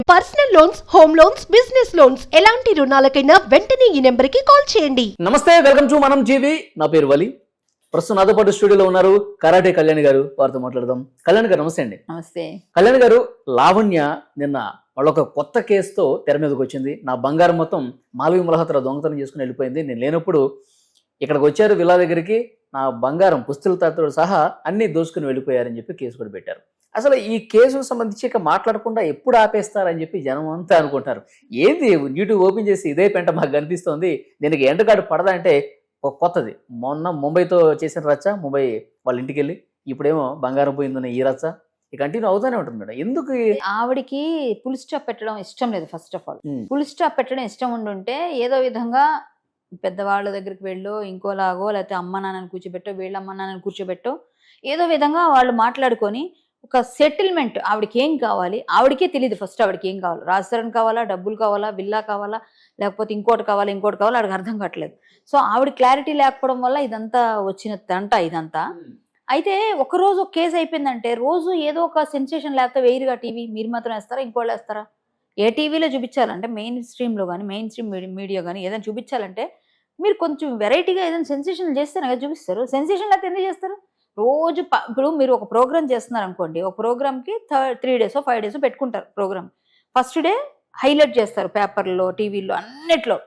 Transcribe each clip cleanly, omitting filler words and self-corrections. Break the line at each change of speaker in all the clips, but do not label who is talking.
Personal loans, home loans, business loans ఎలాంటి రుణాలకైనా వెంటనే ఈ నెంబర్కి కాల్ చేయండి.
నమస్తే, వెల్కమ్ టు మనం జీవి. నా పేరు వలి. ప్రస్తుతం నాతో పాటు స్టూడియోలో ఉన్నారు కరాటే కళ్యాణి గారు. వారితో మాట్లాడదాం. కళ్యాణి గారు నమస్తే అండి.
నమస్తే.
కళ్యాణి గారు, లావణ్య నిన్న వాళ్ళొక కొత్త కేసుతో తెర మీదకి వచ్చింది. నా బంగారం మొత్తం మాలవి మల్హోత్రా దొంగతనం చేసుకుని వెళ్ళిపోయింది. నేను లేనప్పుడు ఇక్కడికి వచ్చారు విల్లా దగ్గరికి, నా బంగారం పుస్తకాలతో సహా అన్ని దోసుకుని వెళ్ళిపోయారని చెప్పి కేసు కూడా పెట్టారు. అసలు ఈ కేసుకు సంబంధించి ఇక మాట్లాడకుండా ఎప్పుడు ఆపేస్తారని చెప్పి జనం అంతా అనుకుంటారు. ఏంది యూట్యూబ్ ఓపెన్ చేసి ఇదే పెంట మాకు కనిపిస్తోంది, దీనికి ఎండగాడు పడదా అంటే ఒక కొత్తది. మొన్న ముంబైతో చేసిన రచ్చ, ముంబై వాళ్ళ ఇంటికి వెళ్ళి ఇప్పుడేమో బంగారం పోయిందని ఈ రచ్చ ఇక కంటిన్యూ అవుతానే ఉంటుంది మేడం. ఎందుకు
ఆవిడికి పుల్ స్టాప్ పెట్టడం ఇష్టం లేదు. First of all full stop పెట్టడం ఇష్టం ఉండుంటే ఏదో విధంగా పెద్దవాళ్ళ దగ్గరికి వెళ్ళో, ఇంకోలాగో, లేకపోతే అమ్మ నాన్నని కూర్చోబెట్టో, వీళ్ళ అమ్మ నాన్నని కూర్చోబెట్టో, ఏదో విధంగా వాళ్ళు మాట్లాడుకొని ఒక సెటిల్మెంట్. ఆవిడకి ఏం కావాలి ఆవిడకే తెలియదు. ఫస్ట్ ఆవిడకి ఏం కావాలి, రాజస్థాన్ కావాలా, డబ్బులు కావాలా, విల్లా కావాలా, లేకపోతే ఇంకోటి కావాలా, ఆవిడకి అర్థం కావట్లేదు. సో ఆవిడ క్లారిటీ లేకపోవడం వల్ల ఇదంతా వచ్చినదంట. ఇదంతా అయితే ఒకరోజు ఒక కేసు అయిపోయిందంటే రోజు ఏదో ఒక సెన్సేషన్, లేకపోతే వేరుగా టీవీ మీరు మాత్రం వేస్తారా, ఇంకోళ్ళు వేస్తారా? ఏ టీవీలో చూపించాలంటే మెయిన్ స్ట్రీమ్లో కానీ, మెయిన్ స్ట్రీమ్ మీడియా కానీ ఏదైనా చూపించాలంటే మీరు కొంచెం వెరైటీగా ఏదైనా సెన్సేషన్ చేస్తేనే కదా చూపిస్తారు. సెన్సేషన్ లేకపోతే ఎందుకు చేస్తారు? రోజు ఇప్పుడు మీరు ఒక ప్రోగ్రామ్ చేస్తున్నారు అనుకోండి, ఒక ప్రోగ్రామ్కి 3 days 5 days పెట్టుకుంటారు ప్రోగ్రామ్. ఫస్ట్ డే హైలైట్ చేస్తారు పేపర్లో, టీవీలో, అన్నిట్లో.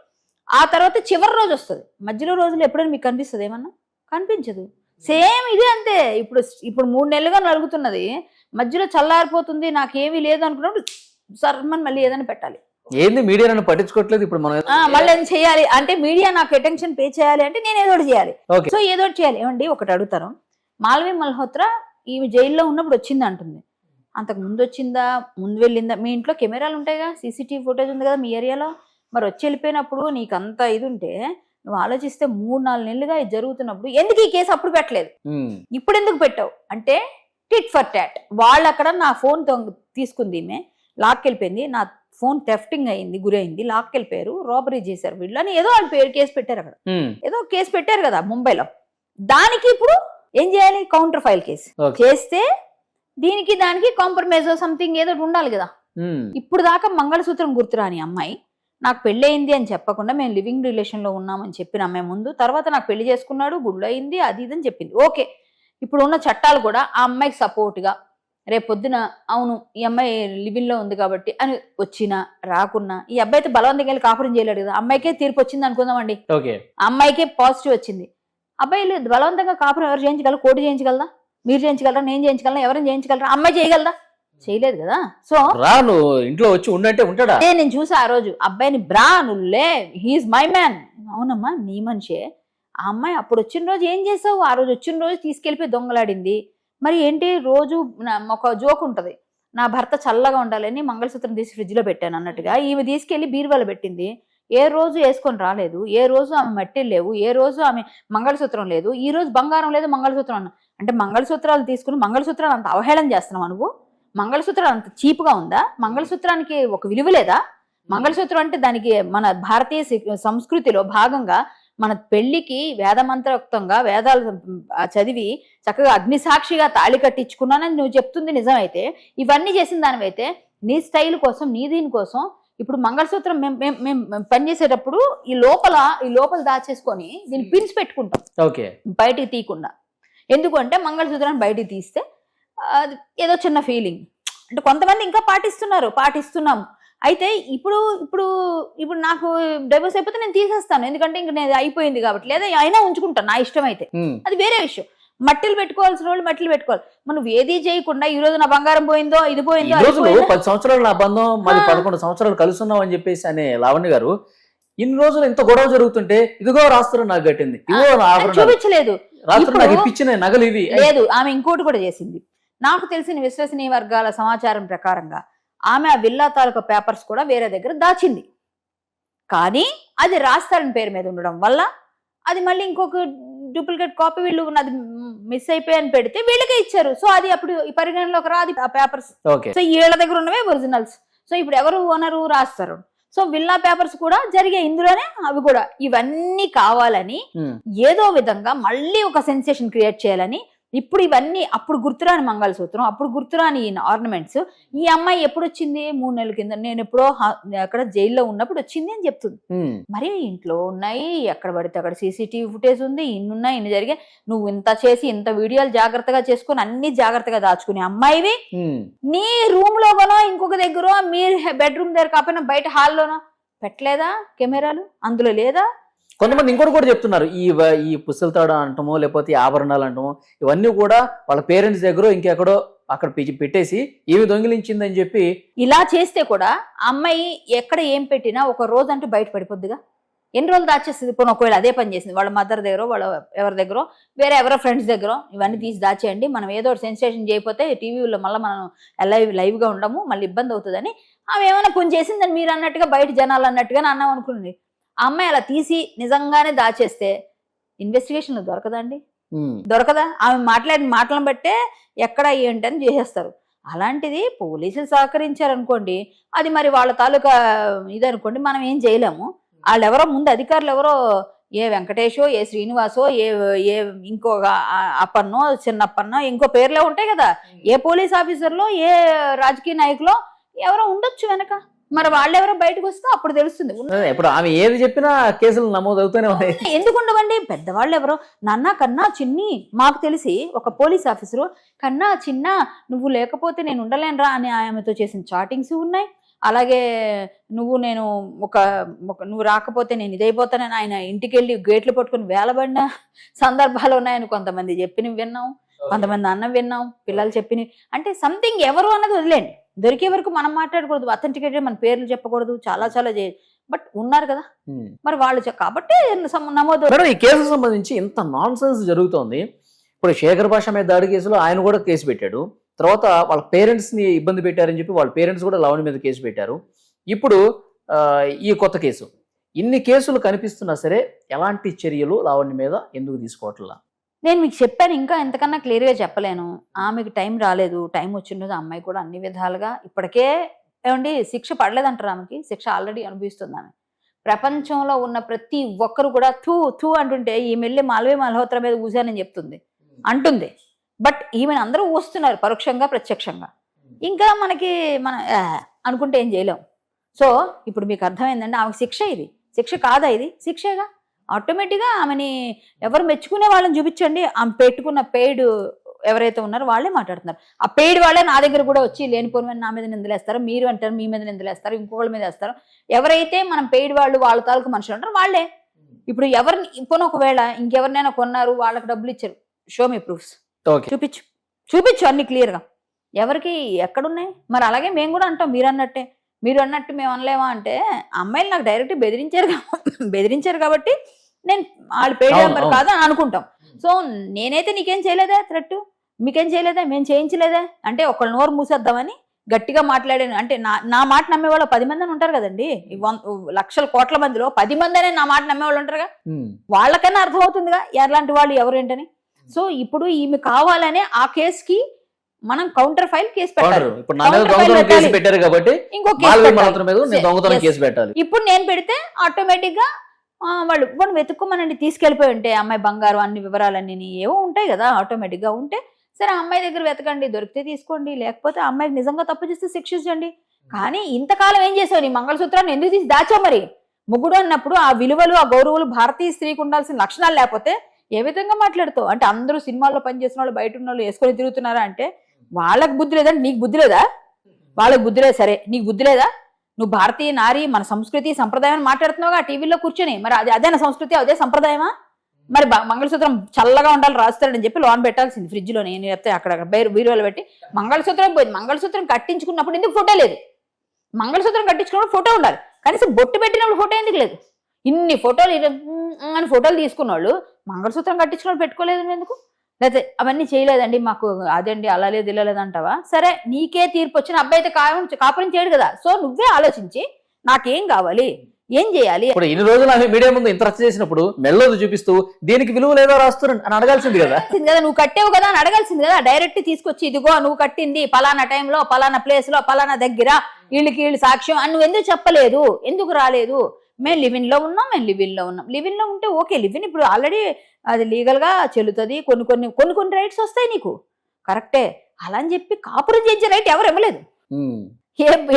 ఆ తర్వాత చివరి రోజు వస్తుంది. మధ్యలో రోజులు ఎప్పుడైనా మీకు కనిపిస్తుంది? ఏమన్నా కనిపించదు. సేమ్ ఇదే అంతే. ఇప్పుడు 3 నెలలుగా నలుగుతున్నది, మధ్యలో చల్లారిపోతుంది, నాకేమీ లేదు అనుకున్నప్పుడు సర్మని మళ్ళీ ఏదైనా పెట్టాలి.
ఏంది మీడియా నన్ను పట్టించుకోవట్లేదు, ఇప్పుడు మనం
మళ్ళీ ఏం చేయాలి అంటే మీడియా నాకు అటెన్షన్ పే చేయాలి అంటే నేను ఏదో ఒకటి చేయాలి. సో ఏదో ఒకటి చేయాలి. ఏమండి ఒకటి అడుగుతారు, మాలవి మల్హోత్రా ఈమె జైల్లో ఉన్నప్పుడు వచ్చింది అంటుంది. అంతకు ముందు వచ్చిందా, ముందు వెళ్ళిందా? మీ ఇంట్లో కెమెరాలు ఉంటాయిగా, సీసీటీవీ ఫుటేజ్ ఉంది కదా మీ ఏరియాలో. మరి వచ్చి వెళ్ళిపోయినప్పుడు నీకు అంత ఇది ఉంటే నువ్వు ఆలోచిస్తే 3-4 నెలలుగా ఇది జరుగుతున్నప్పుడు ఎందుకు ఈ కేసు అప్పుడు పెట్టలేదు, ఇప్పుడు ఎందుకు పెట్టావు అంటే టిట్ ఫర్ టాట్. వాళ్ళు అక్కడ నా ఫోన్ తీసుకుంది, ఈమె లాక్కెళ్ళిపోయింది, నా ఫోన్ థెఫ్టింగ్ అయింది, గురైంది, లాక్కెళ్ళిపోయారు, రాబరీ చేశారు వీళ్ళు అని ఏదో వాళ్ళ పేరు కేసు పెట్టారు. అక్కడ ఏదో కేసు పెట్టారు కదా ముంబైలో. దానికి ఇప్పుడు ఏం చేయాలి? కౌంటర్ ఫైల్ కేసు చేస్తే దీనికి దానికి కాంప్రమైజ్ సంథింగ్ ఏదో ఉండాలి కదా. ఇప్పుడు దాకా మంగళసూత్రం గుర్తురాని అమ్మాయి నాకు పెళ్లి అయింది అని చెప్పకుండా మేము లివింగ్ రిలేషన్ లో ఉన్నామని చెప్పిన అమ్మాయి ముందు, తర్వాత నాకు పెళ్లి చేసుకున్నాడు, గుళ్ళు అయింది, అది ఇదని చెప్పింది. ఓకే, ఇప్పుడు ఉన్న చట్టాలు కూడా ఆ అమ్మాయికి సపోర్ట్గా రేపొద్దున అవును ఈ అమ్మాయి లివింగ్ లో ఉంది కాబట్టి అని వచ్చినా రాకున్నా ఈ అబ్బాయి అయితే బలవంతంగా వెళ్ళి కాపురం చేయలేడు కదా. అమ్మాయికే తీర్పు వచ్చింది అనుకుందామండి, అమ్మాయికే పాజిటివ్ వచ్చింది. అబ్బాయిలు బలవంతంగా కాపురం ఎవరు చేయించగలరు? కోర్టు చేయించగలదా? మీరు చేయించగలరా? నేను చేయించగలరా? ఎవరైనా చేయించగలరా? అమ్మాయి చేయగలదా? చేయలేదు కదా. సో
ఇంట్లో వచ్చి ఉండంటే ఉంటాడా?
నేను చూసా ఆ రోజు అబ్బాయిని, బ్రా నువ్వులే, హీఈస్ మై మ్యాన్. అవునమ్మా నీ మనిషే. ఆ అమ్మాయి అప్పుడు వచ్చిన రోజు ఏం చేసావు? ఆ రోజు వచ్చిన రోజు తీసుకెళ్ళిపోయి దొంగలాడింది. మరి ఏంటి, రోజు ఒక జోక్ ఉంటుంది, నా భర్త చల్లగా ఉండాలని మంగళసూత్రం తీసి ఫ్రిడ్జ్ లో పెట్టాను అన్నట్టుగా ఈమె తీసుకెళ్లి బీరువాలో పెట్టింది. ఏ రోజు వేసుకొని రాలేదు, ఏ రోజు ఆమె మట్టిలు లేవు, ఏ రోజు ఆమె మంగళసూత్రం లేదు, ఈ రోజు బంగారం లేదు, మంగళసూత్రం అన్న. అంటే మంగళసూత్రాలు తీసుకుని మంగళసూత్రాలు అంత అవహేళన చేస్తున్నావా నువ్వు? మంగళసూత్రాలు అంత చీప్గా ఉందా? మంగళసూత్రానికి ఒక విలువ లేదా? మంగళసూత్రం అంటే దానికి మన భారతీయ సంస్కృతిలో భాగంగా మన పెళ్లికి వేదమంత్రోక్తంగా వేదాలు చదివి చక్కగా అగ్నిసాక్షిగా తాళి కట్టించుకున్నానని నువ్వు చెప్తుంది నిజమైతే, ఇవన్నీ చేసిన దానివైతే నీ స్టైల్ కోసం, నీ దీనికోసం ఇప్పుడు మంగళసూత్రం మేము పనిచేసేటప్పుడు ఈ లోపల దాచేసుకొని దీన్ని పిన్స్ పెట్టుకుంటాం బయటికి తీయకుండా. ఎందుకంటే మంగళసూత్రాన్ని బయటికి తీస్తే అది ఏదో చిన్న ఫీలింగ్. అంటే కొంతమంది ఇంకా పాటిస్తున్నాము. అయితే ఇప్పుడు ఇప్పుడు ఇప్పుడు నాకు డైవర్స్ అయిపోతే నేను తీసేస్తాను, ఎందుకంటే ఇంక నేను అయిపోయింది కాబట్టి, లేదా అయినా ఉంచుకుంటాను నా ఇష్టం అయితే, అది వేరే విషయం. మట్టిలు పెట్టుకోవాల్సిన వాళ్ళు మట్టిలు పెట్టుకోవాలి. మనం ఏది చేయకుండా ఈ రోజు నా బంగారం పోయిందో, ఇది పోయిందో,
10 సంవత్సరాలు నా బంధం, మరి 11 సంవత్సరాలు కలుసున్నాం అని చెప్పేసి అనే లావణ్య గారు ఇన్ని రోజులు ఇంత గొడవ జరుగుతుంటే ఇదిగో రాస్తారు నాకు కట్టింది,
చూపించలేదు,
ఇప్పించిన నగలు ఇవి
లేదు. ఆమె ఇంకోటి కూడా చేసింది. నాకు తెలిసిన విశ్వసనీయ వర్గాల సమాచారం ప్రకారంగా ఆమె ఆ విల్లా తాలూకా పేపర్స్ కూడా వేరే దగ్గర దాచింది. కానీ అది రాస్తారని పేరు మీద ఉండడం వల్ల అది మళ్ళీ ఇంకొక డూప్లికేట్ కాపీ వీళ్ళు అది మిస్ అయిపోయాయని పెడితే వీళ్ళకే ఇచ్చారు. సో అది అప్పుడు ఈ పరిగణలోకి రాదు ఆ పేపర్స్. సో వీళ్ళ దగ్గర ఉన్నవే ఒరిజినల్స్. సో ఇప్పుడు ఎవరు ఓనరు రాస్తారు. సో విల్లా పేపర్స్ కూడా జరిగాయి ఇందులోనే. అవి కూడా ఇవన్నీ కావాలని ఏదో విధంగా మళ్ళీ ఒక సెన్సేషన్ క్రియేట్ చేయాలని ఇప్పుడు ఇవన్నీ అప్పుడు గుర్తురాని మంగళసూత్రం, అప్పుడు గుర్తురాని ఆర్నమెంట్స్. ఈ అమ్మాయి ఎప్పుడు వచ్చింది? 3 నెలల కింద, నేను ఎప్పుడో అక్కడ జైల్లో ఉన్నప్పుడు వచ్చింది అని చెప్తుంది. మరి ఇంట్లో ఉన్నాయి, ఎక్కడ పడితే అక్కడ సీసీటీవీ ఫుటేజ్ ఉంది, ఇన్ని ఉన్నాయి, ఇన్ని జరిగాయి. నువ్వు ఇంత చేసి ఇంత వీడియోలు జాగ్రత్తగా చేసుకుని అన్ని జాగ్రత్తగా దాచుకునే అమ్మాయివి నీ రూమ్ లోనో ఇంకొక దగ్గర మీరు బెడ్రూమ్ దగ్గర కాకపోయినా బయట హాల్లోనో పెట్టలేదా కెమెరాలు? అందులో లేదా?
కొంతమంది ఇంకోటి కూడా చెప్తున్నారు, ఈ పుస్తలతాడు అంటామో లేకపోతే ఆభరణాలు అంటామో ఇవన్నీ కూడా వాళ్ళ పేరెంట్స్ దగ్గర ఇంకెక్కడో అక్కడ పెట్టేసి ఏమి దొంగిలించిందని చెప్పి.
ఇలా చేస్తే కూడా అమ్మాయి ఎక్కడ ఏం పెట్టినా ఒక రోజు అంటూ బయట పడిపోద్దిగా. ఎన్ని రోజులు దాచేస్తుంది? ఇప్పుడు ఒకవేళ అదే పని చేసింది వాళ్ళ మదర్ దగ్గర, వాళ్ళ ఎవరి దగ్గర, వేరే ఎవరో ఫ్రెండ్స్ దగ్గర, ఇవన్నీ తీసి దాచేయండి. మనం ఏదో ఒకటి సెన్సేషన్ చేయకపోతే టీవీలో మళ్ళీ మనం లైవ్గా ఉండము, మళ్ళీ ఇబ్బంది అవుతుందని ఆమె ఏమైనా కొంచెం చేసిందని మీరు అన్నట్టుగా బయట జనాలు అన్నట్టుగా అన్నాం అనుకున్నది. ఆ అమ్మాయి అలా తీసి నిజంగానే దాచేస్తే ఇన్వెస్టిగేషన్ దొరకదండి, దొరకదా? ఆమె మాట్లాడిన మాటలను బట్టే ఎక్కడ ఏంటని చేసేస్తారు. అలాంటిది పోలీసులు సహకరించారనుకోండి, అది మరి వాళ్ళ తాలూకా ఇదనుకోండి, మనం ఏం చేయలేము. వాళ్ళు ఎవరో ముందు అధికారులు ఎవరో ఏ వెంకటేషో, ఏ శ్రీనివాసో, ఏ ఇంకో అప్పన్నో, చిన్నప్పన్నో, ఇంకో పేర్లే ఉంటాయి కదా. ఏ పోలీస్ ఆఫీసర్లో, ఏ రాజకీయ నాయకులో ఎవరో ఉండొచ్చు వెనక. మరి వాళ్ళెవరో బయటకు వస్తే అప్పుడు తెలుస్తుంది.
ఇప్పుడు ఆమె ఏది చెప్పినా కేసులు నమోదు అవుతూనే ఉన్నాయి.
ఎందుకు ఉండవండి? పెద్దవాళ్ళు ఎవరో నాన్న కన్నా చిన్ని, మాకు తెలిసి ఒక పోలీస్ ఆఫీసరు కన్నా చిన్న నువ్వు లేకపోతే నేను ఉండలేనురా అని ఆమెతో చేసిన చాటింగ్స్ ఉన్నాయి. అలాగే నేను నువ్వు రాకపోతే నేను ఇదైపోతానని ఆయన ఇంటికి వెళ్ళి గేట్లు పట్టుకుని వేలబడిన సందర్భాలు ఉన్నాయని కొంతమంది చెప్పినవి విన్నాం, కొంతమంది అన్నం విన్నాం, పిల్లలు చెప్పినవి. అంటే సంథింగ్ ఎవరు అన్నది వదిలేండి, దొరికే వరకు మనం మాట్లాడకూడదు, అథెంటికేటెడ్ మన పేర్లు చెప్పకూడదు, చాలా బట్ ఉన్నారు కదా మరి వాళ్ళు కాబట్టి నమోదు.
మేడం, ఈ కేసుకు సంబంధించి ఇంత నాన్ సెన్స్ జరుగుతోంది. ఇప్పుడు శేఖర్ భాష మీద దాడి కేసులో ఆయన కూడా కేసు పెట్టాడు. తర్వాత వాళ్ళ పేరెంట్స్ ని ఇబ్బంది పెట్టారని చెప్పి వాళ్ళ పేరెంట్స్ కూడా లావణ్య మీద కేసు పెట్టారు. ఇప్పుడు ఈ కొత్త కేసు, ఇన్ని కేసులు కనిపిస్తున్నా సరే ఎలాంటి చర్యలు లావణ్య మీద ఎందుకు తీసుకోవట్లా?
నేను మీకు చెప్పాను, ఇంకా ఎంతకన్నా క్లియర్గా చెప్పలేను. ఆమెకి టైం రాలేదు, టైం వచ్చిన అమ్మాయి కూడా అన్ని విధాలుగా ఇప్పటికే ఏమండి శిక్ష పడలేదంటారు. ఆమెకి శిక్ష ఆల్రెడీ అనుభవిస్తుంది. ఆమె ప్రపంచంలో ఉన్న ప్రతి ఒక్కరు కూడా థూ అంటుంటే ఈమె వెళ్ళి మాల్వీ మల్హోత్రా మీద ఊసానని చెప్తుంది అంటుంది. బట్ ఈమెను అందరూ ఊస్తున్నారు పరోక్షంగా ప్రత్యక్షంగా. ఇంకా మన అనుకుంటే ఏం చేయలేం. సో ఇప్పుడు మీకు అర్థమైందండి, ఆమెకు శిక్ష ఇది శిక్ష కాదా? ఇది శిక్షేగా. ఆటోమేటిక్గా ఆమెని ఎవరు మెచ్చుకునే వాళ్ళని చూపించండి. ఆమె పెట్టుకున్న పెయిడ్ ఎవరైతే ఉన్నారో వాళ్ళే మాట్లాడుతున్నారు. ఆ పెయిడ్ వాళ్ళే నా దగ్గర కూడా వచ్చి లేనిపోని నా మీద నిందలేస్తారు, మీరు అంటారు మీ మీద నిందలేస్తారు, ఇంకొకళ్ళ మీద వేస్తారు. ఎవరైతే మనం పెయిడ్ వాళ్ళు వాళ్ళ తాలూకు మనుషులు ఉంటారో వాళ్ళే. ఇప్పుడు ఎవరిని ఇప్పుడు ఒకవేళ ఇంకెవరినైనా కొన్నారు, వాళ్ళకి డబ్బులు ఇచ్చారు, షో మీ ప్రూఫ్స్, చూపించు అన్ని క్లియర్గా, ఎవరికి ఎక్కడున్నాయి. మరి అలాగే మేము కూడా అంటాం, మీరు అన్నట్టు మేము అనలేమా అంటే, అమ్మాయిలు నాకు డైరెక్ట్ బెదిరించారు కాబట్టి నేను వాళ్ళు పెయిడ్ నెంబర్ కాదు అని అనుకుంటాం. సో నేనైతే నీకేం చేయలేదా థ్రెట్, మీకేం చేయలేదా, మేము చేయించలేదా అంటే ఒకళ్ళు నోరు మూసేద్దామని గట్టిగా మాట్లాడాను అంటే నా మాట నమ్మేవాళ్ళు 10 మంది అని ఉంటారు కదండి. లక్షల కోట్ల మందిలో 10 మంది అనే నా మాట నమ్మేవాళ్ళు ఉంటారుగా. వాళ్ళకన్నా అర్థమవుతుందిగా ఎలాంటి వాళ్ళు ఎవరేంటని. సో ఇప్పుడు ఈమె కావాలనే ఆ కేసుకి మనం కౌంటర్ ఫైల్ కేసు పెట్టాలి. ఇప్పుడు నేను పెడితే ఆటోమేటిక్ గా వాళ్ళు వెతుక్కోమనండి, తీసుకెళ్లిపోయి ఉంటే అమ్మాయి బంగారం అన్ని వివరాలన్నీ ఏవో ఉంటాయి కదా ఆటోమేటిక్ గా ఉంటే, సరే అమ్మాయి దగ్గర వెతకండి, దొరికితే తీసుకోండి, లేకపోతే అమ్మాయికి నిజంగా తప్పు చేస్తే శిక్షించండి. కానీ ఇంతకాలం ఏం చేసావు? నీ మంగళసూత్రాన్ని ఎందుకు తీసి దాచావు? మరి ముగ్గుడు అన్నప్పుడు ఆ విలువలు ఆ గౌరవాలు భారతీయ స్త్రీకి ఉండాల్సిన లక్షణాలు లేకపోతే ఏ విధంగా మాట్లాడుతావు? అంటే అందరూ సినిమాల్లో పనిచేసిన వాళ్ళు బయట ఉన్న వాళ్ళు వేసుకొని తిరుగుతున్నారా అంటే వాళ్ళకి బుద్ధి లేదంటే నీకు బుద్ధి లేదా? వాళ్ళకి బుద్ధి లేదు, సరే నీకు బుద్ధి లేదా? నువ్వు భారతీయ నారి మన సంస్కృతి సంప్రదాయం మాట్లాడుతున్నావుగా టీవీలో కూర్చొని, మరి అదేనా సంస్కృతి, అదే సంప్రదాయమా? మరి మంగళసూత్రం చల్లగా ఉండాలి రాస్తాడని చెప్పి లోన్ పెట్టాల్సింది ఫ్రిడ్జ్ లో. నేను చెప్తే అక్కడ బీరువాలో పెట్టి మంగళసూత్రం పోయింది. మంగళసూత్రం కట్టించుకున్నప్పుడు ఎందుకు ఫోటో లేదు? మంగళసూత్రం కట్టించుకున్నప్పుడు ఫోటో ఉండాలి, కనీసం బొట్టు పెట్టినప్పుడు ఫోటో ఎందుకు లేదు? ఇన్ని ఫోటోలు అని ఫోటోలు తీసుకున్నవాళ్ళు మంగళసూత్రం కట్టించుకున్నప్పుడు పెట్టుకోలేదు ఎందుకు? లేకపోతే అవన్నీ చేయలేదండి మాకు అదండి అలా లేదు ఇలా లేదంటావా? సరే నీకే తీర్పు వచ్చిన అబ్బాయి అయితే కాపురం చేయడు కదా. సో నువ్వే ఆలోచించి నాకేం కావాలి, ఏం చేయాలి?
ఇప్పుడు ఇన్ని రోజులు ఆమె మీడియా ముందు ఇంత రచ్చ చేసినప్పుడు మెళ్ళోది చూపిస్తూ దీనికి విలువ లేదా రాస్తున్నారు అని అడగాల్సింది కదా.
నువ్వు కట్టేవు కదా అని అడగాల్సింది కదా. డైరెక్ట్ తీసుకొచ్చి ఇదిగో నువ్వు కట్టింది పలానా టైంలో పలానా ప్లేస్ లో పలానా దగ్గర వీళ్ళు సాక్ష్యం అని నువ్వు ఎందుకు చెప్పలేదు, ఎందుకు రాలేదు? మేము లివిన్ లో ఉన్నాం, లివిన్ లో ఉంటే ఓకే, లివిన్ ఇప్పుడు ఆల్రెడీ అది లీగల్ గా చెల్లుతుంది, కొన్ని రైట్స్ వస్తాయి నీకు, కరెక్టే. అలా అని చెప్పి కాపురం చేయించే రైట్ ఎవరు ఇవ్వలేదు,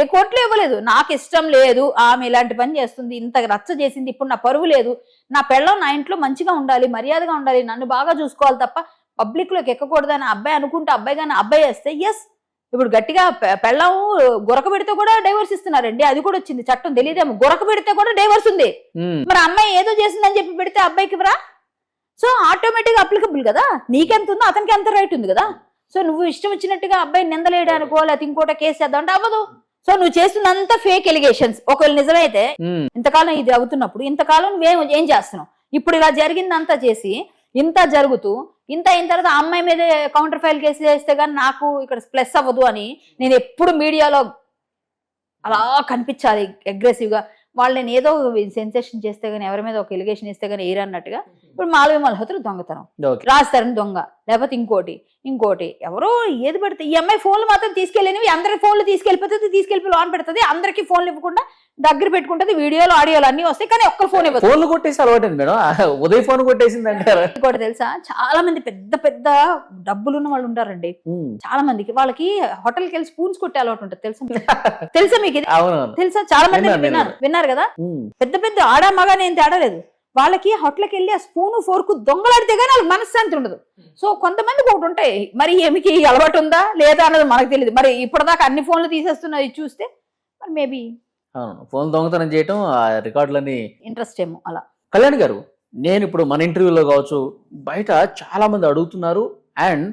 ఏ కోర్టులో ఇవ్వలేదు. నాకు ఇష్టం లేదు, ఆమె ఇలాంటి పని చేస్తుంది, ఇంత రచ్చ చేసింది, ఇప్పుడు నా పరువు లేదు, నా పెళ్ళం నా ఇంట్లో మంచిగా ఉండాలి, మర్యాదగా ఉండాలి, నన్ను బాగా చూసుకోవాలి తప్ప పబ్లిక్ లోకి ఎక్కకూడదని అబ్బాయి అనుకుంటే అబ్బాయి కానీ అబ్బాయి వేస్తే ఎస్. ఇప్పుడు గట్టిగా పెళ్ళం గురక పెడితే కూడా డైవర్స్ ఇస్తున్నారండి, అది కూడా వచ్చింది చట్టం, తెలియదేమో. గురక పెడితే కూడా డైవర్స్ ఉంది. మరి అమ్మాయి ఏదో చేసిందని చెప్పి పెడితే అబ్బాయికి ఇవ్వరా? సో ఆటోమేటిక్ అప్లికబుల్ కదా, నీకెంత ఉందో అతనికి ఎంత రైట్ ఉంది కదా. సో నువ్వు ఇష్టం వచ్చినట్టుగా అబ్బాయిని నిందలేయడానికో లేకపోతే ఇంకోట కేసు చేద్దాం అంటే అవ్వదు. సో నువ్వు చేస్తున్నంత ఫేక్ ఎలిగేషన్స్. ఒకవేళ నిజమైతే ఇంతకాలం ఇది అవుతున్నప్పుడు ఇంతకాలం నువ్వేం ఏం చేస్తున్నావు? ఇప్పుడు ఇలా జరిగిందంతా చేసి ఇంత జరుగుతూ ఇంత అయిన తర్వాత ఆ అమ్మాయి మీద కౌంటర్ ఫైల్ కేసు చేస్తే కానీ నాకు ఇక్కడ ప్లస్ అవ్వదు అని నేను ఎప్పుడు మీడియాలో అలా కనిపించాలి అగ్రెసివ్ గా. వాళ్ళు నేను ఏదో సెన్సేషన్ చేస్తే గానీ, ఎవరి మీద ఒక ఎలిగేషన్ ఇస్తే గానీ ఏరన్నట్టుగా ఇప్పుడు మాలవి మల్హోత్రా దొంగతనం, రాస్తారని దొంగ, లేకపోతే ఇంకోటి ఎవరో ఏది పెడితే ఈ అమ్మాయి ఫోన్లు మాత్రం తీసుకెళ్ళినవి, అందరికి ఫోన్లు తీసుకెళ్ళిపోయి లోన్ పెడుతుంది, అందరికి ఫోన్లు ఇవ్వకుండా దగ్గర పెట్టుకుంటది, వీడియోలు ఆడియోలు అన్ని వస్తాయి, కానీ ఒక్కరు ఫోన్ ఇవ్వదు.
ఫోన్లు కొట్టేసి అలవాటు మేడం, ఉదయం ఫోన్ కొట్టేసింది అంటారు.
ఇంకోటి తెలుసా, చాలా మంది పెద్ద డబ్బులున్న వాళ్ళు ఉంటారండి, చాలా మందికి వాళ్ళకి హోటల్కి వెళ్ళి స్పూన్స్ కొట్టే అలవాటు ఉంటుంది తెలుసా మీకు? తెలుసా? చాలా మంది విన్నారు కదా, పెద్ద ఆడా మగా నేను తేడా లేదు, వాళ్ళకి హోటల్కి వెళ్ళి ఆ స్పూను ఫోర్కు దొంగలాడితే గానీ వాళ్ళకి మనశ్శాంతి ఉండదు. సో కొంతమందికి ఒకటి ఉంటాయి, మరి ఏమికి అలవాటు ఉందా లేదా అన్నది మనకు తెలియదు. మరి ఇప్పటిదాకా అన్ని ఫోన్లు తీసేస్తున్నది చూస్తే మరి మేబీ
ఫోన్ దొంగతనం చేయటం, ఆ రికార్డులని ఇంట్రెస్ట్
ఏమో అలా.
కళ్యాణ్ గారు, నేను ఇప్పుడు మన ఇంటర్వ్యూలో కావచ్చు, బయట చాలా మంది అడుగుతున్నారు, అండ్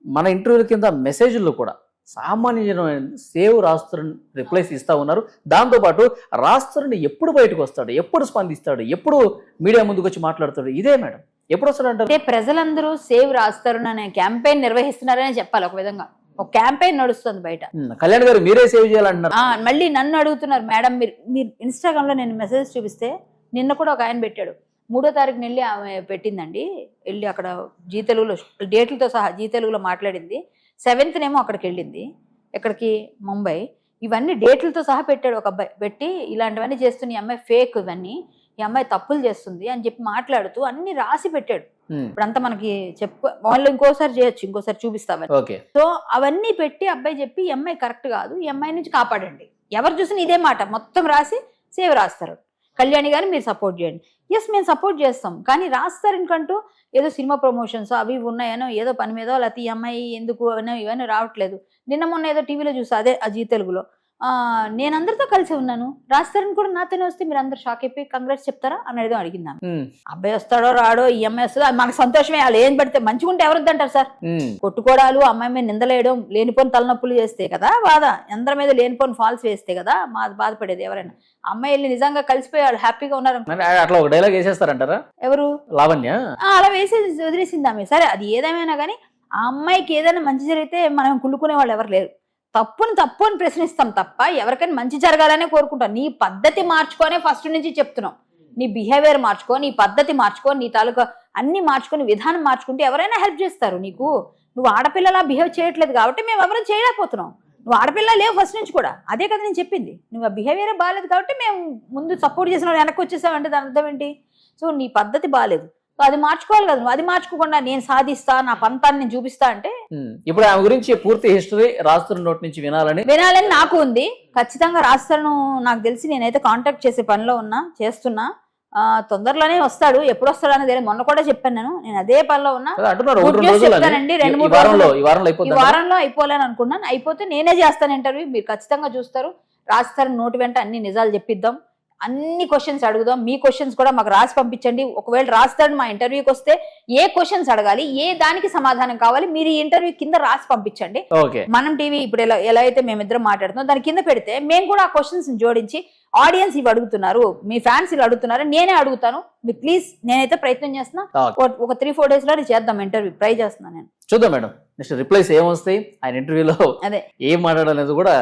మన ఇంటర్వ్యూల కింద మెసేజ్ల్లో కూడా సామాన్యమైన సేవ్ రాస్తున్న రిప్లైస్ ఇస్తా ఉన్నారు. దాంతోపాటు రాస్తున్న ఎప్పుడు బయటకు వస్తాడు, ఎప్పుడు స్పందిస్తాడు, ఎప్పుడు మీడియా ముందుకు వచ్చి మాట్లాడతాడు, ఇదే మేడం ఎప్పుడు వస్తాడంటే
ప్రజలందరూ సేవ్ రాస్తారు అనే క్యాంపెయిన్ నిర్వహిస్తున్నారనే చెప్పాలి. ఒక విధంగా ఒక క్యాంపెయిన్ నడుస్తుంది బయట.
కళ్యాణ్ గారు మీరే సేవ్ చేయాలంటున్నారు.
మళ్ళీ నన్ను అడుగుతున్నారు, మేడం మీరు ఇన్స్టాగ్రామ్ లో నేను మెసేజ్ చూపిస్తే నిన్న కూడా ఒక ఆయన పెట్టాడు, 3వ తారీఖున వెళ్ళి ఆమె పెట్టిందండి, వెళ్ళి అక్కడ జీ తెలుగులో డేట్లతో సహా జీ తెలుగులో మాట్లాడింది, 7th అక్కడికి వెళ్ళింది, ఎక్కడికి ముంబై, ఇవన్నీ డేట్లతో సహా పెట్టాడు ఒక అబ్బాయి. పెట్టి ఇలాంటివన్నీ చేస్తున్న ఈ అమ్మాయి ఫేక్, ఇవన్నీ ఈ అమ్మాయి తప్పులు చేస్తుంది అని చెప్పి మాట్లాడుతూ అన్ని రాసి పెట్టాడు. ఇప్పుడంతా మనకి వాళ్ళు ఇంకోసారి చేయొచ్చు, ఇంకోసారి చూపిస్తామని. సో అవన్నీ పెట్టి అబ్బాయి చెప్పి ఈ అమ్మాయి కరెక్ట్ కాదు, ఈ అమ్మాయి నుంచి కాపాడండి, ఎవరు చూసినా ఇదే మాట మొత్తం రాసి సేవ్ రాస్తారు. కళ్యాణి గారు మీరు సపోర్ట్ చేయండి. ఎస్ మేము సపోర్ట్ చేస్తాం, కానీ రాస్తారనికంటూ ఏదో సినిమా ప్రమోషన్స్ అవి ఉన్నాయనో ఏదో పని మీదో, లేకపోతే ఈ అమ్మాయి ఎందుకు ఇవన్నీ రావట్లేదు. నిన్న మొన్న ఏదో టీవీలో చూసా, అదే ఆ జీ తెలుగులో, నేను అందరితో కలిసి ఉన్నాను, రాస్తారని కూడా నాతోనే వస్తే మీరు అందరు షాక్ అయిపోయి కంగ్రాట్స్ చెప్తారా అని ఏదో అడిగిందాను. అబ్బాయి వస్తాడో రాడో, ఈ అమ్మాయి వస్తుందో, మనకు సంతోషమే, వాళ్ళు ఏం పెడితే మంచిగా ఉంటే ఎవరిద్దంటారు సార్? కొట్టుకోవడాలు, అమ్మాయి మీద నిందలేయడం, లేనిపోని తలనొప్పులు చేస్తే కదా బాధ, అందరి మీద లేనిపోని ఫాల్స్ వేస్తే కదా బాధపడేది ఎవరైనా. అమ్మాయి వెళ్ళి నిజంగా కలిసిపోయి వాళ్ళు హ్యాపీగా ఉన్నారు,
అట్లా ఒక డైలాగ్ వేసేస్తారంటారా?
ఎవరు?
లావణ్య
అలా వేసేసి వదిలేసింది ఆమె. సరే అది ఏదేమైనా కానీ ఆ అమ్మాయికి ఏదైనా మంచి జరిగితే మనం కుళ్ళుకునే వాళ్ళు ఎవరు లేరు. తప్పు అని ప్రశ్నిస్తాం తప్ప ఎవరికైనా మంచి జరగాలనే కోరుకుంటాం. నీ పద్ధతి మార్చుకొనే ఫస్ట్ నుంచి చెప్తున్నాం, నీ బిహేవియర్ మార్చుకో, నీ పద్ధతి మార్చుకో, నీ తాలూకా అన్ని మార్చుకొని విధానం మార్చుకుంటే ఎవరైనా హెల్ప్ చేస్తారు నీకు. నువ్వు ఆడపిల్లలా బిహేవ్ చేయట్లేదు కాబట్టి మేము ఎవరైనా చేయలేకపోతున్నాం. నువ్వు ఆడపిల్ల లేవు ఫస్ట్ నుంచి కూడా, అదే కదా నేను చెప్పింది. నువ్వు ఆ బిహేవియర్ బాగాలేదు కాబట్టి మేము ముందు సపోర్ట్ చేసిన వాళ్ళు వెనక్కి వచ్చేసావంటే దాని అర్థం ఏంటి? సో నీ పద్ధతి బాగాలేదు, అది మార్చుకోవాలి కదా. నువ్వు అది మార్చుకోకుండా నేను సాధిస్తా, నా పంతాన్ని నేను చూపిస్తా అంటే
ఇప్పుడు ఆమె గురించి పూర్తి హిస్టరీ రాస్తున్న నోటి నుంచి వినాలని
నాకు ఉంది. ఖచ్చితంగా రాస్తాను, నాకు తెలిసి నేనైతే కాంటాక్ట్ చేసే పనిలో చేస్తున్నా. తొందరలోనే వస్తాడు, ఎప్పుడు వస్తాడు అనేది మొన్న కూడా చెప్పాను నేను అదే పనిలో ఉన్నా. చెప్తానండి, 2-3 ఈ వారంలో అయిపోలేని అనుకున్నాను. అయిపోతే నేనే చేస్తాను ఇంటర్వ్యూ, మీరు ఖచ్చితంగా చూస్తారు. రాస్తారని నోటి వెంట అన్ని నిజాలు చెప్పిద్దాం, అన్ని క్వశ్చన్స్ అడుగుదాం. మీ క్వశ్చన్స్ కూడా మాకు రాసి పంపించండి. ఒకవేళ రాస్తాడు మా ఇంటర్వ్యూకి వస్తే ఏ క్వశ్చన్స్ అడగాలి, ఏ దానికి సమాధానం కావాలి, మీరు ఈ ఇంటర్వ్యూ కింద రాసి పంపించండి. మనం టీవీ ఇప్పుడు ఎలా అయితే మేమిద్దరం మాట్లాడుతున్నాం దాని కింద పెడితే మేము కూడా ఆ క్వశ్చన్స్ జోడించి ఆడియన్స్ ఇవి అడుగుతున్నారు, మీ ఫ్యాన్స్ ఇవి అడుగుతున్నారు, నేనే అడుగుతాను, మీరు ప్లీజ్, నేనైతే ప్రయత్నం చేస్తున్నా. ఒక 3-4 days లో చేద్దాం ఇంటర్వ్యూ, ట్రై చేస్తున్నాను నేను.
చూద్దాం మేడం, నెక్స్ట్ రిప్లైస్ ఏమొస్తాయి, ఆయన ఇంటర్వ్యూలో
అదే
ఏం మాట్లాడాలనేది కూడా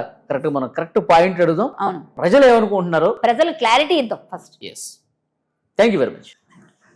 మనం కరెక్ట్ పాయింట్ అడుగుదాం.
అవును,
ప్రజలు ఏమనుకుంటున్నారో
ప్రజలు క్లారిటీ ఇద్దాం first.
Thank you very much.